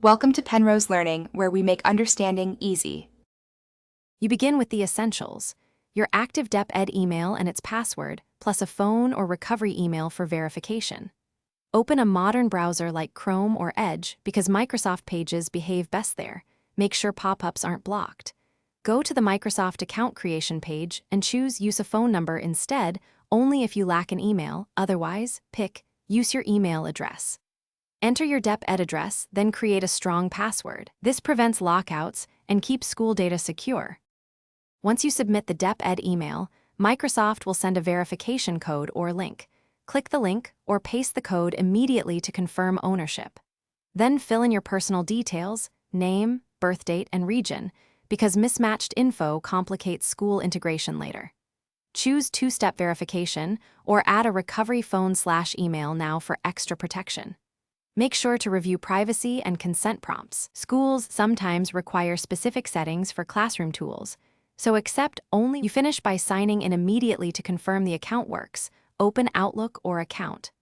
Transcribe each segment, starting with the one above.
Welcome to Penrose Learning, where we make understanding easy. You begin with the essentials: your active Deped email and its password, plus a phone or recovery email for verification. Open a modern browser like Chrome or Edge because Microsoft pages behave best there. Make sure pop-ups aren't blocked. Go to the Microsoft account creation page and choose Use a phone number instead, only if you lack an email. Otherwise, pick Use your email address. Enter your Deped address, then create a strong password. This prevents lockouts and keeps school data secure. Once you submit the Deped email, Microsoft will send a verification code or link. Click the link or paste the code immediately to confirm ownership. Then fill in your personal details, name, birth date, and region, because mismatched info complicates school integration later. Choose two-step verification or add a recovery phone/email now for extra protection. Make sure to review privacy and consent prompts. Schools sometimes require specific settings for classroom tools, so accept only. You finish by signing in immediately to confirm the account works. Open Outlook or account.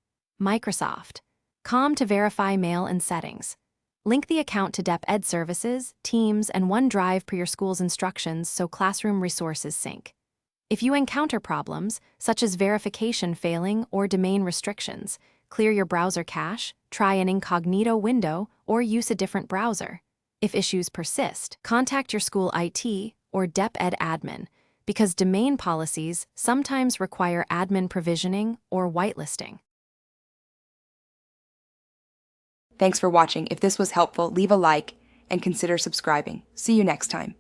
Microsoft. Com to verify mail and settings. Link the account to Deped services, Teams, and OneDrive per your school's instructions so classroom resources sync. If you encounter problems, such as verification failing or domain restrictions, clear your browser cache, try an incognito window, or use a different browser. If issues persist, contact your school IT or Deped admin, because domain policies sometimes require admin provisioning or whitelisting. Thanks for watching. If this was helpful, leave a like and consider subscribing. See you next time.